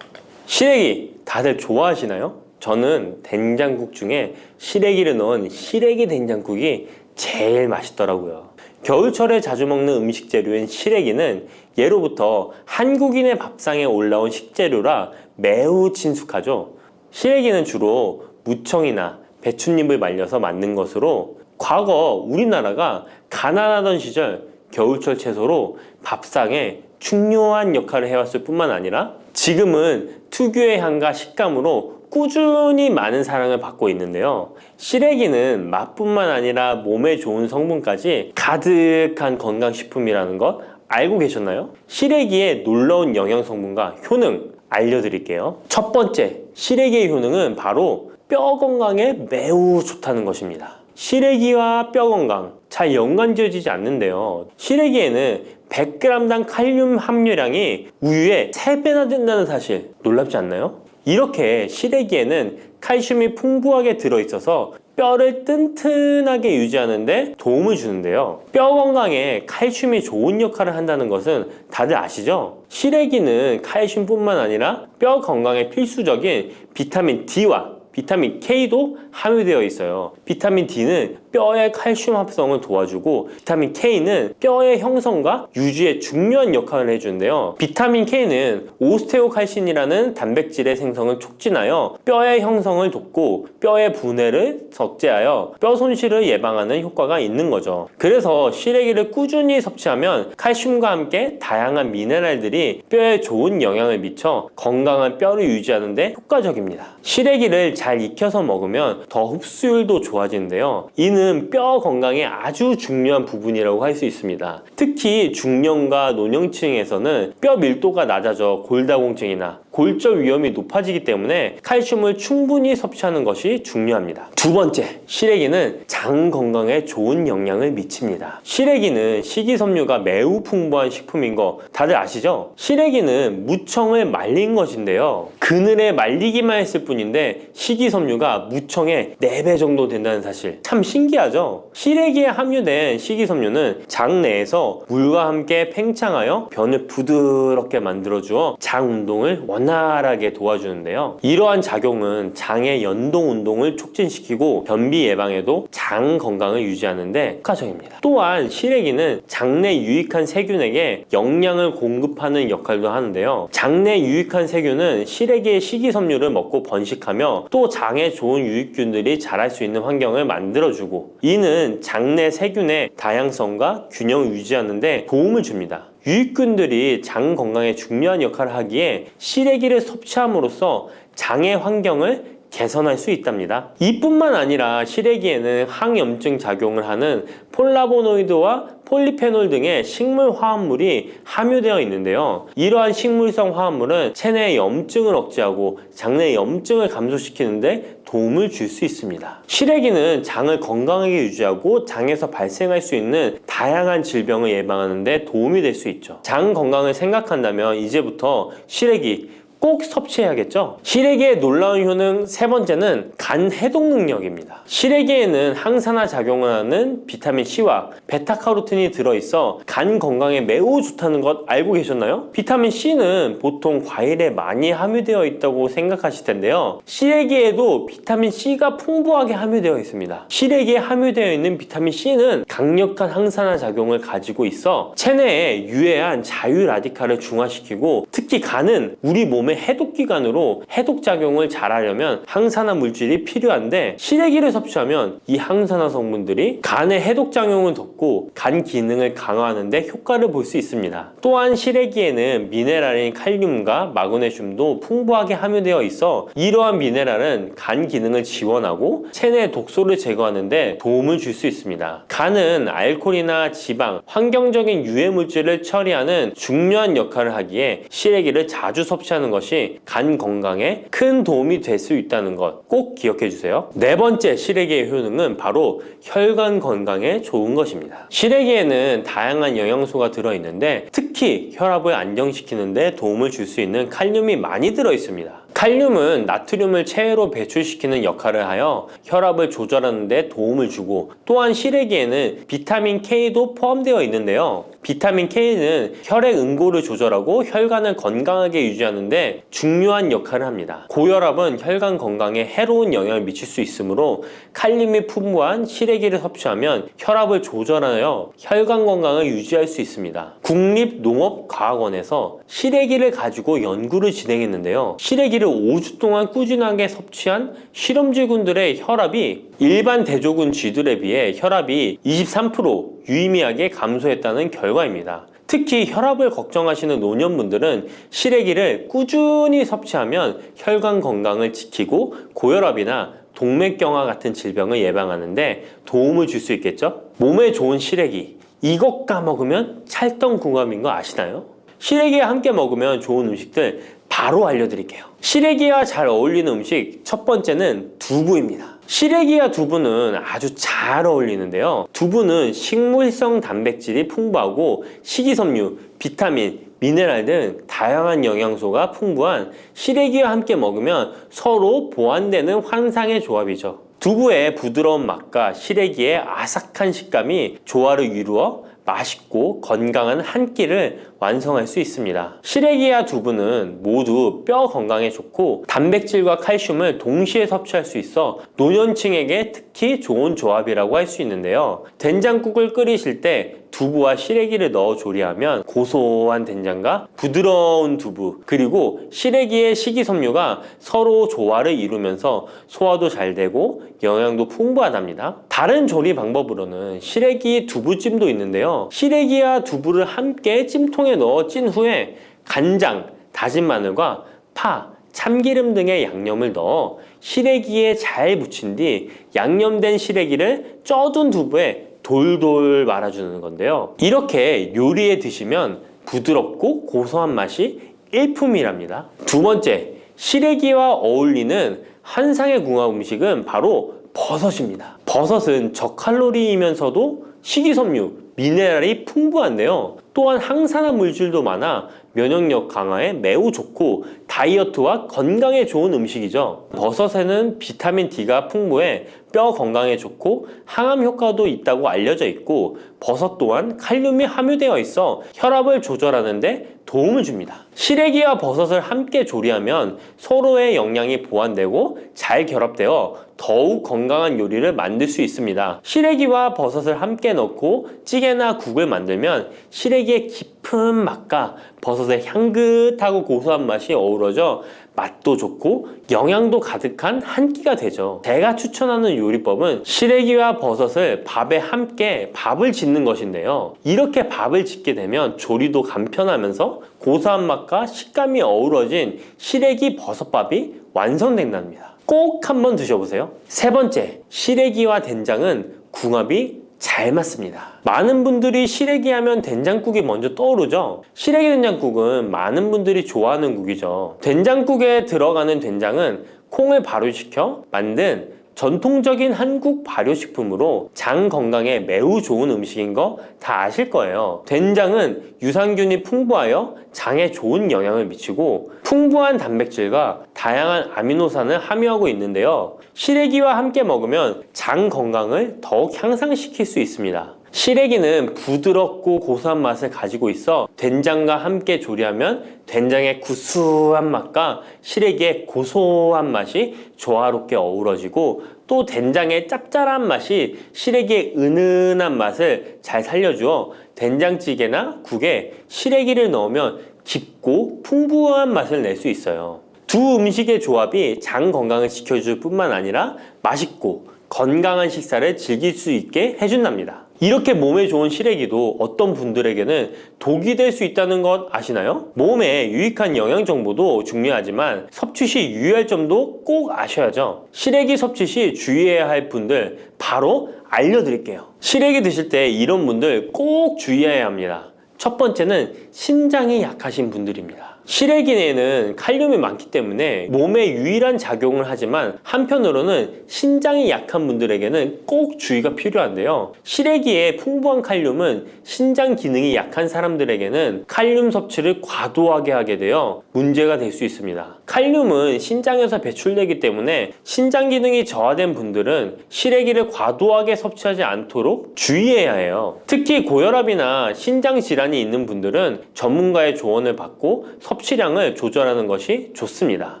시래기 다들 좋아하시나요? 저는 된장국 중에 시래기를 넣은 시래기 된장국이 제일 맛있더라고요. 겨울철에 자주 먹는 음식 재료인 시래기는 예로부터 한국인의 밥상에 올라온 식재료라 매우 친숙하죠. 시래기는 주로 무청이나 배춧잎을 말려서 만든 것으로 과거 우리나라가 가난하던 시절 겨울철 채소로 밥상에 중요한 역할을 해왔을 뿐만 아니라 지금은 특유의 향과 식감으로 꾸준히 많은 사랑을 받고 있는데요. 시래기는 맛뿐만 아니라 몸에 좋은 성분까지 가득한 건강식품이라는 것 알고 계셨나요? 시래기의 놀라운 영양 성분과 효능 알려드릴게요. 첫 번째, 시래기의 효능은 바로 뼈 건강에 매우 좋다는 것입니다. 시래기와 뼈 건강 잘 연관지어지지 않는데요. 시래기에는 100g당 칼륨 함유량이 우유의 3배나 된다는 사실 놀랍지 않나요? 이렇게 시래기에는 칼슘이 풍부하게 들어있어서 뼈를 튼튼하게 유지하는 데 도움을 주는데요. 뼈 건강에 칼슘이 좋은 역할을 한다는 것은 다들 아시죠? 시래기는 칼슘뿐만 아니라 뼈 건강에 필수적인 비타민 D와 비타민 K도 함유되어 있어요. 비타민 D는 뼈의 칼슘 합성을 도와주고 비타민 K는 뼈의 형성과 유지에 중요한 역할을 해주는데요. 비타민 K는 오스테오칼신이라는 단백질의 생성을 촉진하여 뼈의 형성을 돕고 뼈의 분해를 억제하여 뼈 손실을 예방하는 효과가 있는 거죠. 그래서 시래기를 꾸준히 섭취하면 칼슘과 함께 다양한 미네랄들이 뼈에 좋은 영향을 미쳐 건강한 뼈를 유지하는 데 효과적입니다. 시래기를 잘 익혀서 먹으면 더 흡수율도 좋아지는데요. 이는 뼈 건강에 아주 중요한 부분이라고 할 수 있습니다. 특히 중년과 노년층에서는 뼈 밀도가 낮아져 골다공증이나 골절 위험이 높아지기 때문에 칼슘을 충분히 섭취하는 것이 중요합니다. 두 번째, 시래기는 장 건강에 좋은 영향을 미칩니다. 시래기는 식이섬유가 매우 풍부한 식품인 거 다들 아시죠? 시래기는 무청을 말린 것인데요. 그늘에 말리기만 했을 뿐인데 식이섬유가 무청의 4배 정도 된다는 사실 참 신기하죠? 시래기에 함유된 식이섬유는 장 내에서 물과 함께 팽창하여 변을 부드럽게 만들어주어 장 운동을 원활하게 도와주는데요. 이러한 작용은 장의 연동 운동을 촉진시키고 변비 예방에도 장 건강을 유지하는 데 효과적입니다. 또한 시래기는 장내 유익한 세균에게 영양을 공급하는 역할도 하는데요. 장내 유익한 세균은 시래기의 식이섬유를 먹고 번식하며 또 장에 좋은 유익균들이 자랄 수 있는 환경을 만들어주고 이는 장내 세균의 다양성과 균형을 유지하는 데 도움을 줍니다. 유익균들이 장 건강에 중요한 역할을 하기에 시래기를 섭취함으로써 장의 환경을 개선할 수 있답니다. 이뿐만 아니라 시래기에는 항염증 작용을 하는 폴라보노이드와 폴리페놀 등의 식물 화합물이 함유되어 있는데요. 이러한 식물성 화합물은 체내 염증을 억제하고 장내 염증을 감소시키는데 도움을 줄 수 있습니다. 시래기는 장을 건강하게 유지하고 장에서 발생할 수 있는 다양한 질병을 예방하는 데 도움이 될 수 있죠. 장 건강을 생각한다면 이제부터 시래기 꼭 섭취해야겠죠. 시래기의 놀라운 효능 세 번째는 간 해독 능력입니다. 시래기에는 항산화 작용을 하는 비타민 C와 베타카로틴이 들어있어 간 건강에 매우 좋다는 것 알고 계셨나요? 비타민 C는 보통 과일에 많이 함유되어 있다고 생각하실 텐데요. 시래기에도 비타민 C가 풍부하게 함유되어 있습니다. 시래기에 함유되어 있는 비타민 C는 강력한 항산화 작용을 가지고 있어 체내에 유해한 자유 라디칼을 중화시키고, 특히 간은 우리 몸의 해독기관으로 해독작용을 잘하려면 항산화 물질이 필요한데, 시래기를 섭취하면 이 항산화 성분들이 간의 해독작용을 돕고 간 기능을 강화하는 데 효과를 볼 수 있습니다. 또한 시래기에는 미네랄인 칼륨과 마그네슘도 풍부하게 함유되어 있어 이러한 미네랄은 간 기능을 지원하고 체내 독소를 제거하는 데 도움을 줄 수 있습니다. 간은 알코올이나 지방, 환경적인 유해 물질을 처리하는 중요한 역할을 하기에 시래기를 자주 섭취하는 것이 간 건강에 큰 도움이 될 수 있다는 것 꼭 기억해 주세요. 네 번째 시래기의 효능은 바로 혈관 건강에 좋은 것입니다. 시래기에는 다양한 영양소가 들어있는데 특히 혈압을 안정시키는 데 도움을 줄 수 있는 칼륨이 많이 들어있습니다. 칼륨은 나트륨을 체외로 배출시키는 역할을 하여 혈압을 조절하는 데 도움을 주고, 또한 시래기에는 비타민 K도 포함되어 있는데요. 비타민 K는 혈액 응고를 조절하고 혈관을 건강하게 유지하는 데 중요한 역할을 합니다. 고혈압은 혈관 건강에 해로운 영향을 미칠 수 있으므로 칼륨이 풍부한 시래기를 섭취하면 혈압을 조절하여 혈관 건강을 유지할 수 있습니다. 국립농업과학원에서 시래기를 가지고 연구를 진행했는데요. 시래기를 5주 동안 꾸준하게 섭취한 실험쥐군들의 혈압이 일반 대조군 쥐들에 비해 혈압이 23% 유의미하게 감소했다는 결과입니다. 특히 혈압을 걱정하시는 노년분들은 시래기를 꾸준히 섭취하면 혈관 건강을 지키고 고혈압이나 동맥경화 같은 질병을 예방하는데 도움을 줄 수 있겠죠? 몸에 좋은 시래기, 이것 까먹으면 찰떡궁합인 거 아시나요? 시래기와 함께 먹으면 좋은 음식들 바로 알려드릴게요. 시래기와 잘 어울리는 음식 첫 번째는 두부입니다. 시래기와 두부는 아주 잘 어울리는데요. 두부는 식물성 단백질이 풍부하고 식이섬유, 비타민, 미네랄 등 다양한 영양소가 풍부한 시래기와 함께 먹으면 서로 보완되는 환상의 조합이죠. 두부의 부드러운 맛과 시래기의 아삭한 식감이 조화를 이루어 맛있고 건강한 한 끼를 완성할 수 있습니다. 시래기와 두부는 모두 뼈 건강에 좋고 단백질과 칼슘을 동시에 섭취할 수 있어 노년층에게 특히 좋은 조합이라고 할 수 있는데요. 된장국을 끓이실 때 두부와 시래기를 넣어 조리하면 고소한 된장과 부드러운 두부, 그리고 시래기의 식이섬유가 서로 조화를 이루면서 소화도 잘 되고 영양도 풍부하답니다. 다른 조리 방법으로는 시래기 두부찜도 있는데요. 시래기와 두부를 함께 찜통에 넣어 찐 후에 간장, 다진 마늘과 파, 참기름 등의 양념을 넣어 시래기에 잘 묻힌 뒤 양념된 시래기를 쪄둔 두부에 돌돌 말아주는 건데요. 이렇게 요리에 드시면 부드럽고 고소한 맛이 일품이랍니다. 두 번째, 시래기와 어울리는 환상의 궁합 음식은 바로 버섯입니다. 버섯은 저칼로리이면서도 식이섬유, 미네랄이 풍부한데요. 또한 항산화 물질도 많아 면역력 강화에 매우 좋고 다이어트와 건강에 좋은 음식이죠. 버섯에는 비타민 D가 풍부해 뼈 건강에 좋고 항암 효과도 있다고 알려져 있고, 버섯 또한 칼륨이 함유되어 있어 혈압을 조절하는 데 도움을 줍니다. 시래기와 버섯을 함께 조리하면 서로의 영양이 보완되고 잘 결합되어 더욱 건강한 요리를 만들 수 있습니다. 시래기와 버섯을 함께 넣고 찌개나 국을 만들면 시래기의 깊은 맛과 버섯의 향긋하고 고소한 맛이 어우러져 맛도 좋고 영양도 가득한 한 끼가 되죠. 제가 추천하는 요리법은 시래기와 버섯을 밥에 함께 밥을 짓는 것인데요. 이렇게 밥을 짓게 되면 조리도 간편하면서 고소한 맛과 식감이 어우러진 시래기 버섯밥이 완성된답니다. 꼭 한번 드셔보세요. 세 번째, 시래기와 된장은 궁합이 잘 맞습니다. 많은 분들이 시래기 하면 된장국이 먼저 떠오르죠. 시래기 된장국은 많은 분들이 좋아하는 국이죠. 된장국에 들어가는 된장은 콩을 발효시켜 만든 전통적인 한국 발효식품으로 장 건강에 매우 좋은 음식인 거 다 아실 거예요. 된장은 유산균이 풍부하여 장에 좋은 영향을 미치고 풍부한 단백질과 다양한 아미노산을 함유하고 있는데요. 시래기와 함께 먹으면 장 건강을 더욱 향상시킬 수 있습니다. 시래기는 부드럽고 고소한 맛을 가지고 있어 된장과 함께 조리하면 된장의 구수한 맛과 시래기의 고소한 맛이 조화롭게 어우러지고 또 된장의 짭짤한 맛이 시래기의 은은한 맛을 잘 살려주어 된장찌개나 국에 시래기를 넣으면 깊고 풍부한 맛을 낼 수 있어요. 두 음식의 조합이 장 건강을 지켜줄 뿐만 아니라 맛있고 건강한 식사를 즐길 수 있게 해준답니다. 이렇게 몸에 좋은 시래기도 어떤 분들에게는 독이 될 수 있다는 것 아시나요? 몸에 유익한 영양 정보도 중요하지만 섭취 시 유의할 점도 꼭 아셔야죠. 시래기 섭취 시 주의해야 할 분들 바로 알려드릴게요. 시래기 드실 때 이런 분들 꼭 주의해야 합니다. 첫 번째는 신장이 약하신 분들입니다. 시래기에는 칼륨이 많기 때문에 몸에 유일한 작용을 하지만 한편으로는 신장이 약한 분들에게는 꼭 주의가 필요한데요. 시래기의 풍부한 칼륨은 신장 기능이 약한 사람들에게는 칼륨 섭취를 과도하게 하게 되어 문제가 될 수 있습니다. 칼륨은 신장에서 배출되기 때문에 신장 기능이 저하된 분들은 시래기를 과도하게 섭취하지 않도록 주의해야 해요. 특히 고혈압이나 신장 질환이 있는 분들은 전문가의 조언을 받고 섭취량을 조절하는 것이 좋습니다.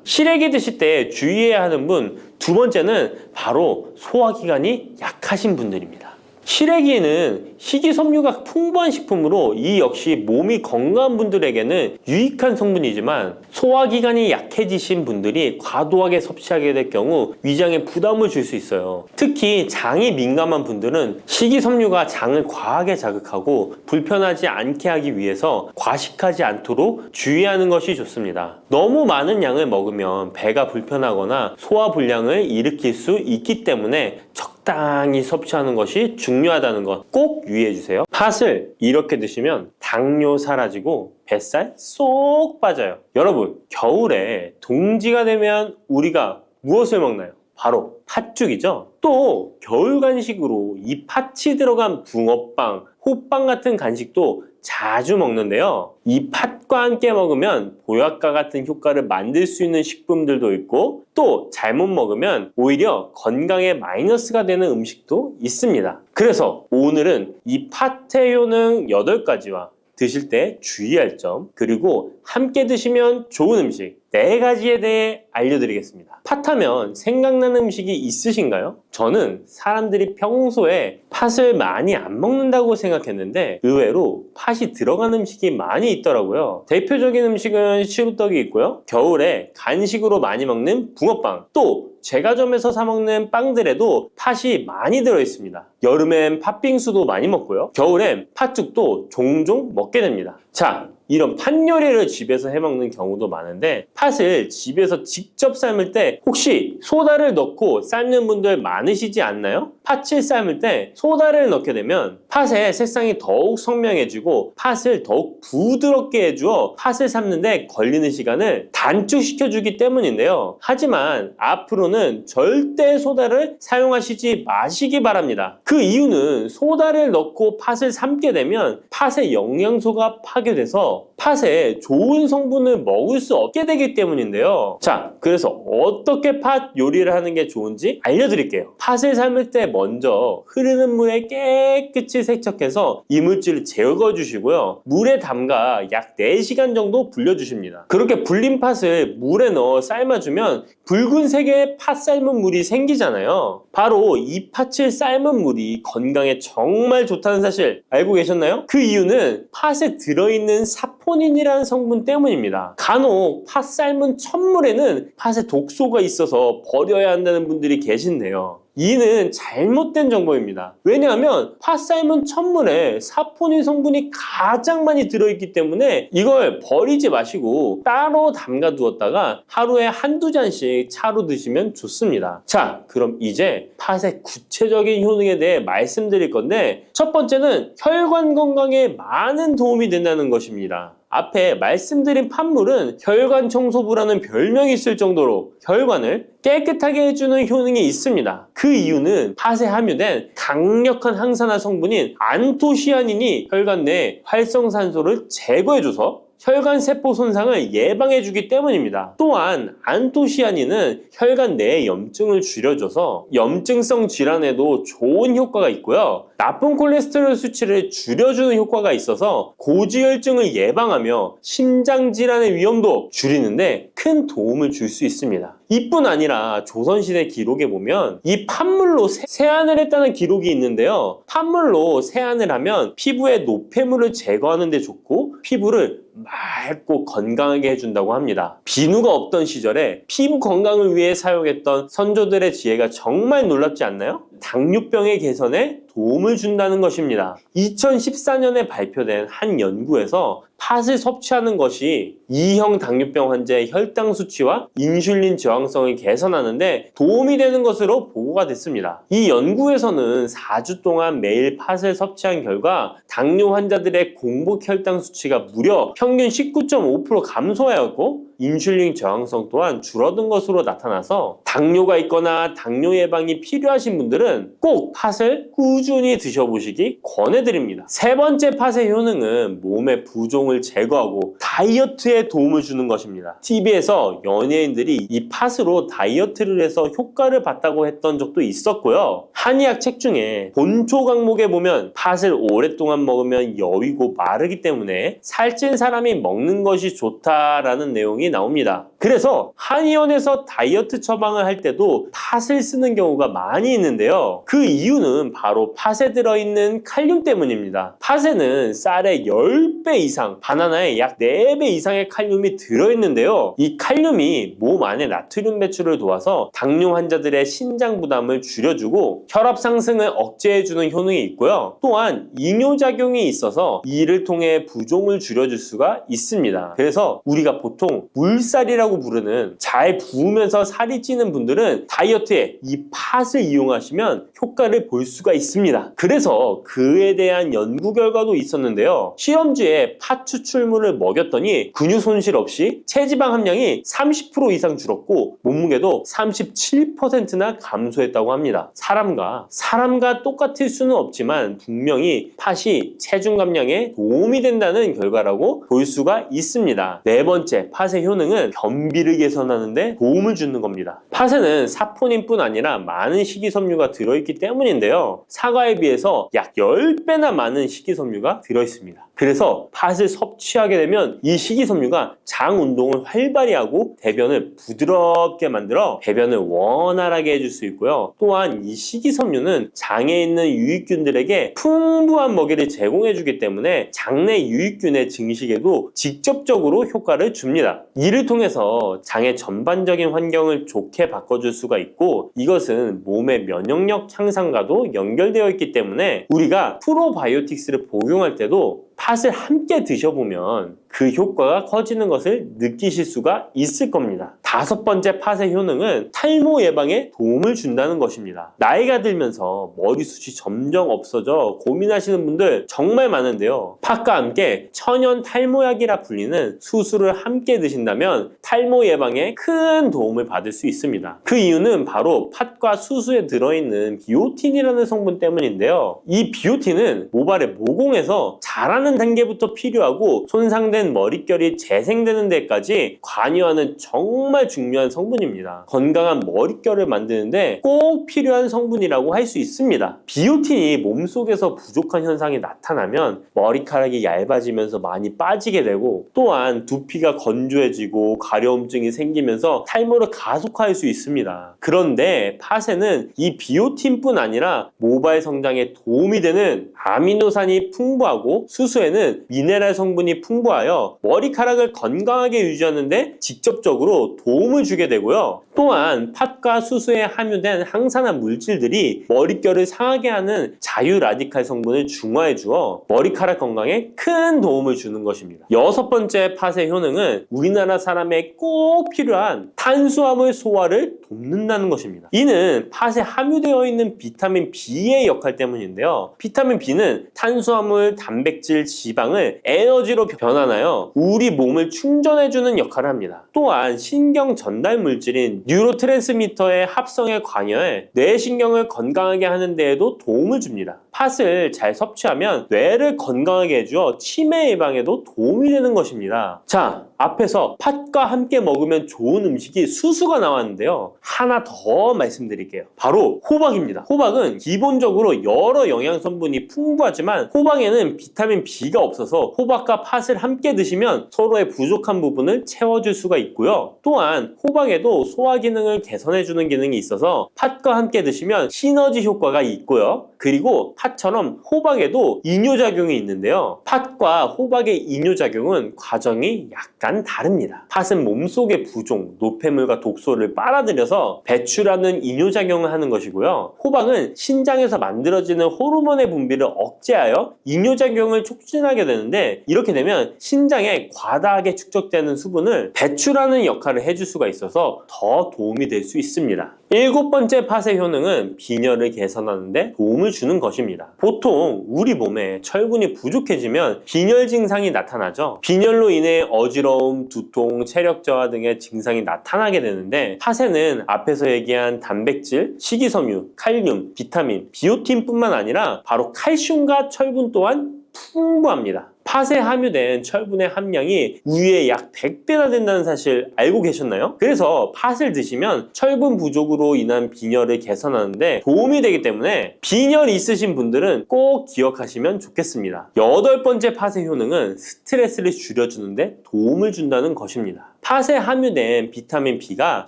시래기 드실 때 주의해야 하는 분 두 번째는 바로 소화기관이 약하신 분들입니다. 시래기는 식이섬유가 풍부한 식품으로 이 역시 몸이 건강한 분들에게는 유익한 성분이지만 소화기관이 약해지신 분들이 과도하게 섭취하게 될 경우 위장에 부담을 줄 수 있어요. 특히 장이 민감한 분들은 식이섬유가 장을 과하게 자극하고 불편하지 않게 하기 위해서 과식하지 않도록 주의하는 것이 좋습니다. 너무 많은 양을 먹으면 배가 불편하거나 소화불량을 일으킬 수 있기 때문에 적당히 섭취하는 것이 중요하다는 것 꼭 유의해 주세요. 팥을 이렇게 드시면 당뇨 사라지고 뱃살 쏙 빠져요. 여러분, 겨울에 동지가 되면 우리가 무엇을 먹나요? 바로 팥죽이죠. 또 겨울 간식으로 이 팥이 들어간 붕어빵, 호빵 같은 간식도 자주 먹는데요. 이 팥과 함께 먹으면 보약과 같은 효과를 만들 수 있는 식품들도 있고 또 잘못 먹으면 오히려 건강에 마이너스가 되는 음식도 있습니다. 그래서 오늘은 이 팥의 효능 8가지와 드실 때 주의할 점, 그리고 함께 드시면 좋은 음식 4가지에 대해 알려드리겠습니다. 팥하면 생각나는 음식이 있으신가요? 저는 사람들이 평소에 팥을 많이 안 먹는다고 생각했는데 의외로 팥이 들어간 음식이 많이 있더라고요. 대표적인 음식은 시루떡이 있고요. 겨울에 간식으로 많이 먹는 붕어빵, 또 제과점에서 사 먹는 빵들에도 팥이 많이 들어있습니다. 여름엔 팥빙수도 많이 먹고요. 겨울엔 팥죽도 종종 먹게 됩니다. 자, 이런 팥 요리를 집에서 해 먹는 경우도 많은데 팥을 집에서 직접 삶을 때 혹시 소다를 넣고 삶는 분들 많으시지 않나요? 팥을 삶을 때 소다를 넣게 되면 팥의 색상이 더욱 선명해지고 팥을 더욱 부드럽게 해주어 팥을 삶는데 걸리는 시간을 단축시켜주기 때문인데요. 하지만 앞으로는 절대 소다를 사용하시지 마시기 바랍니다. 그 이유는 소다를 넣고 팥을 삶게 되면 팥의 영양소가 파괴돼서 팥에 좋은 성분을 먹을 수 없게 되기 때문인데요. 자, 그래서 어떻게 팥 요리를 하는 게 좋은지 알려드릴게요. 팥을 삶을 때 먼저 흐르는 물에 깨끗이 세척해서 이물질을 제거 주시고요. 물에 담가 약 4시간 정도 불려주십니다. 그렇게 불린 팥을 물에 넣어 삶아주면 붉은색의 팥 삶은 물이 생기잖아요. 바로 이 팥을 삶은 물이 건강에 정말 좋다는 사실 알고 계셨나요? 그 이유는 팥에 들어있는 사포닌이라는 성분 때문입니다. 간혹 팥 삶은 찬물에는 팥에 독소가 있어서 버려야 한다는 분들이 계신데요. 이는 잘못된 정보입니다. 왜냐하면 팥 삶은 찬물에 사포닌 성분이 가장 많이 들어있기 때문에 이걸 버리지 마시고 따로 담가 두었다가 하루에 한두 잔씩 차로 드시면 좋습니다. 자, 그럼 이제 팥의 구체적인 효능에 대해 말씀드릴 건데 첫 번째는 혈관 건강에 많은 도움이 된다는 것입니다. 앞에 말씀드린 팥물은 혈관 청소부라는 별명이 있을 정도로 혈관을 깨끗하게 해주는 효능이 있습니다. 그 이유는 팥에 함유된 강력한 항산화 성분인 안토시아닌이 혈관 내 활성산소를 제거해줘서 혈관 세포 손상을 예방해주기 때문입니다. 또한 안토시아닌은 혈관 내의 염증을 줄여줘서 염증성 질환에도 좋은 효과가 있고요. 나쁜 콜레스테롤 수치를 줄여주는 효과가 있어서 고지혈증을 예방하며 심장 질환의 위험도 줄이는데 큰 도움을 줄 수 있습니다. 이뿐 아니라 조선시대 기록에 보면 이 팥물로 세안을 했다는 기록이 있는데요. 팥물로 세안을 하면 피부의 노폐물을 제거하는 데 좋고 피부를 맑고 건강하게 해준다고 합니다. 비누가 없던 시절에 피부 건강을 위해 사용했던 선조들의 지혜가 정말 놀랍지 않나요? 당뇨병의 개선에 도움을 준다는 것입니다. 2014년에 발표된 한 연구에서 팥을 섭취하는 것이 2형 당뇨병 환자의 혈당 수치와 인슐린 저항성을 개선하는데 도움이 되는 것으로 보고가 됐습니다. 이 연구에서는 4주 동안 매일 팥을 섭취한 결과 당뇨 환자들의 공복 혈당 수치가 무려 평균 19.5% 감소하였고 인슐린 저항성 또한 줄어든 것으로 나타나서 당뇨가 있거나 당뇨 예방이 필요하신 분들은 꼭 팥을 꾸준히 드셔보시기 권해드립니다. 세 번째 팥의 효능은 몸의 부종을 제거하고 다이어트에 도움을 주는 것입니다. TV에서 연예인들이 이 팥으로 다이어트를 해서 효과를 봤다고 했던 적도 있었고요. 한의학 책 중에 본초 강목에 보면 팥을 오랫동안 먹으면 여위고 마르기 때문에 살찐 사람이 먹는 것이 좋다라는 내용이 나옵니다. 그래서 한의원에서 다이어트 처방을 할 때도 팥을 쓰는 경우가 많이 있는데요. 그 이유는 바로 팥에 들어있는 칼륨 때문입니다. 팥에는 쌀의 10배 이상, 바나나에 약 4배 이상의 칼륨이 들어있는데요. 이 칼륨이 몸 안에 나트륨 배출을 도와서 당뇨 환자들의 신장 부담을 줄여주고 혈압 상승을 억제해주는 효능이 있고요. 또한 이뇨작용이 있어서 이를 통해 부종을 줄여줄 수가 있습니다. 그래서 우리가 보통 물살이라고 부르는 잘 부으면서 살이 찌는 분들은 다이어트에 이 팥을 이용하시면 효과를 볼 수가 있습니다. 그래서 그에 대한 연구 결과도 있었는데요. 실험주에 팥 추출물을 먹였더니 근육 손실 없이 체지방 함량이 30% 이상 줄었고 몸무게도 37%나 감소했다고 합니다. 사람과 똑같을 수는 없지만 분명히 팥이 체중 감량에 도움이 된다는 결과라고 볼 수가 있습니다. 네 번째, 팥의 효능은 변비를 개선하는 데 도움을 주는 겁니다. 팥에는 사포닌뿐 아니라 많은 식이섬유가 들어있기 때문인데요. 사과에 비해서 약 10배나 많은 식이섬유가 들어있습니다. 그래서 팥을 섭취하게 되면 이 식이섬유가 장 운동을 활발히 하고 대변을 부드럽게 만들어 배변을 원활하게 해줄 수 있고요. 또한 이 식이섬유는 장에 있는 유익균들에게 풍부한 먹이를 제공해주기 때문에 장내 유익균의 증식에도 직접적으로 효과를 줍니다. 이를 통해서 장의 전반적인 환경을 좋게 바꿔줄 수가 있고 이것은 몸의 면역력 향상과도 연결되어 있기 때문에 우리가 프로바이오틱스를 복용할 때도 팥을 함께 드셔보면 그 효과가 커지는 것을 느끼실 수가 있을 겁니다. 다섯 번째 팥의 효능은 탈모 예방에 도움을 준다는 것입니다. 나이가 들면서 머리숱이 점점 없어져 고민하시는 분들 정말 많은데요. 팥과 함께 천연 탈모약이라 불리는 수수를 함께 드신다면 탈모 예방에 큰 도움을 받을 수 있습니다. 그 이유는 바로 팥과 수수에 들어있는 비오틴이라는 성분 때문인데요. 이 비오틴은 모발의 모공에서 자라는 단계부터 필요하고 손상된 머릿결이 재생되는 데까지 관여하는 정말 중요한 성분입니다. 건강한 머릿결을 만드는데 꼭 필요한 성분이라고 할 수 있습니다. 비오틴이 몸속에서 부족한 현상이 나타나면 머리카락이 얇아지면서 많이 빠지게 되고 또한 두피가 건조해지고 가려움증이 생기면서 탈모를 가속화할 수 있습니다. 그런데 팥에는 이 비오틴뿐 아니라 모발 성장에 도움이 되는 아미노산이 풍부하고 수수에는 미네랄 성분이 풍부하여 머리카락을 건강하게 유지하는 데 직접적으로 도움을 주게 되고요. 또한 팥과 수수에 함유된 항산화 물질들이 머릿결을 상하게 하는 자유 라디칼 성분을 중화해 주어 머리카락 건강에 큰 도움을 주는 것입니다. 여섯 번째 팥의 효능은 우리나라 사람에 꼭 필요한 탄수화물 소화를 돕는다는 것입니다. 이는 팥에 함유되어 있는 비타민 B의 역할 때문인데요. 비타민 B는 탄수화물, 단백질, 지방을 에너지로 변환하여 우리 몸을 충전해주는 역할을 합니다. 또한 신경 전달 물질인 뉴로트랜스미터의 합성에 관여해 뇌신경을 건강하게 하는 데에도 도움을 줍니다. 팥을 잘 섭취하면 뇌를 건강하게 해주어 치매 예방에도 도움이 되는 것입니다. 자, 앞에서 팥과 함께 먹으면 좋은 음식이 수수가 나왔는데요. 하나 더 말씀드릴게요. 바로 호박입니다. 호박은 기본적으로 여러 영양성분이 풍부하지만 호박에는 비타민 B가 없어서 호박과 팥을 함께 드시면 서로의 부족한 부분을 채워줄 수가 있고요. 또한 호박에도 소화 기능을 개선해주는 기능이 있어서 팥과 함께 드시면 시너지 효과가 있고요. 그리고 팥처럼 호박에도 이뇨작용이 있는데요. 팥과 호박의 이뇨작용은 과정이 약간 다릅니다. 팥은 몸속의 부종, 노폐물과 독소를 빨아들여서 배출하는 이뇨작용을 하는 것이고요. 호박은 신장에서 만들어지는 호르몬의 분비를 억제하여 이뇨작용을 촉진하게 되는데 이렇게 되면 신장에 과다하게 축적되는 수분을 배출하는 역할을 해줄 수가 있어서 더 도움이 될 수 있습니다. 일곱 번째 팥의 효능은 빈혈을 개선하는 데 도움을 주는 것입니다. 보통 우리 몸에 철분이 부족해지면 빈혈 증상이 나타나죠. 빈혈로 인해 어지러움, 두통, 체력 저하 등의 증상이 나타나게 되는데 팥에는 앞에서 얘기한 단백질, 식이섬유, 칼륨, 비타민, 비오틴뿐만 아니라 바로 칼슘과 철분 또한 풍부합니다. 팥에 함유된 철분의 함량이 우유의 약 100배나 된다는 사실 알고 계셨나요? 그래서 팥을 드시면 철분 부족으로 인한 빈혈을 개선하는데 도움이 되기 때문에 빈혈 있으신 분들은 꼭 기억하시면 좋겠습니다. 여덟 번째 팥의 효능은 스트레스를 줄여주는데 도움을 준다는 것입니다. 팥에 함유된 비타민 B가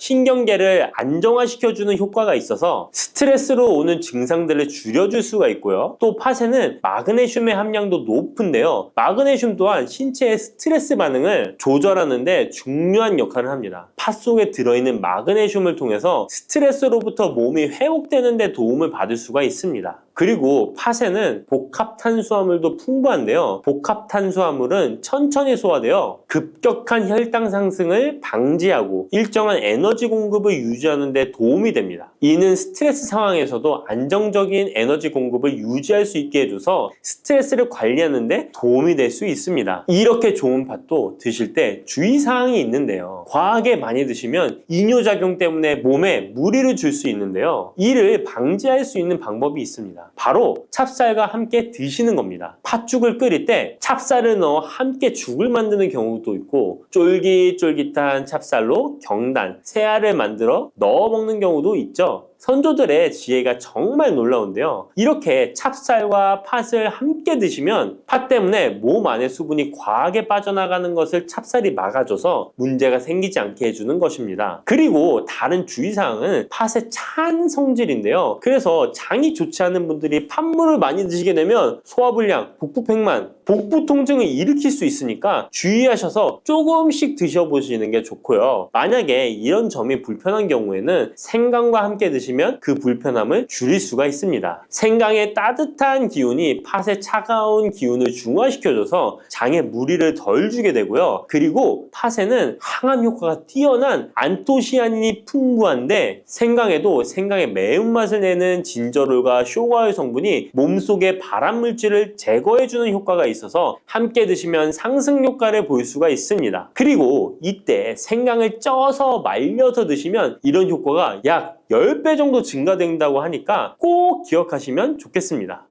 신경계를 안정화시켜주는 효과가 있어서 스트레스로 오는 증상들을 줄여줄 수가 있고요. 또 팥에는 마그네슘의 함량도 높은데요. 마그네슘 또한 신체의 스트레스 반응을 조절하는 데 중요한 역할을 합니다. 팥 속에 들어있는 마그네슘을 통해서 스트레스로부터 몸이 회복되는 데 도움을 받을 수가 있습니다. 그리고 팥에는 복합 탄수화물도 풍부한데요. 복합 탄수화물은 천천히 소화되어 급격한 혈당 상승을 방지하고 일정한 에너지 공급을 유지하는 데 도움이 됩니다. 이는 스트레스 상황에서도 안정적인 에너지 공급을 유지할 수 있게 해줘서 스트레스를 관리하는 데 도움이 될 수 있습니다. 이렇게 좋은 팥도 드실 때 주의사항이 있는데요. 과하게 많이 드시면 이뇨작용 때문에 몸에 무리를 줄 수 있는데요. 이를 방지할 수 있는 방법이 있습니다. 바로 찹쌀과 함께 드시는 겁니다. 팥죽을 끓일 때 찹쌀을 넣어 함께 죽을 만드는 경우도 있고 쫄깃쫄깃한 찹쌀로 경단, 새알을 만들어 넣어 먹는 경우도 있죠. 선조들의 지혜가 정말 놀라운데요. 이렇게 찹쌀과 팥을 함께 드시면 팥 때문에 몸 안에 수분이 과하게 빠져나가는 것을 찹쌀이 막아줘서 문제가 생기지 않게 해주는 것입니다. 그리고 다른 주의사항은 팥의 찬 성질인데요. 그래서 장이 좋지 않은 분들이 팥물을 많이 드시게 되면 소화불량, 복부팽만, 복부 통증을 일으킬 수 있으니까 주의하셔서 조금씩 드셔보시는 게 좋고요. 만약에 이런 점이 불편한 경우에는 생강과 함께 드시면 그 불편함을 줄일 수가 있습니다. 생강의 따뜻한 기운이 팥의 차가운 기운을 중화시켜줘서 장에 무리를 덜 주게 되고요. 그리고 팥에는 항암 효과가 뛰어난 안토시아닌이 풍부한데 생강에도 생강의 매운맛을 내는 진저롤과 쇼가올 성분이 몸속의 발암물질을 제거해주는 효과가 있어서 함께 드시면 상승 효과를 볼 수가 있습니다. 그리고 이때 생강을 쪄서 말려서 드시면 이런 효과가 약 10배 정도 증가된다고 하니까 꼭 기억하시면 좋겠습니다.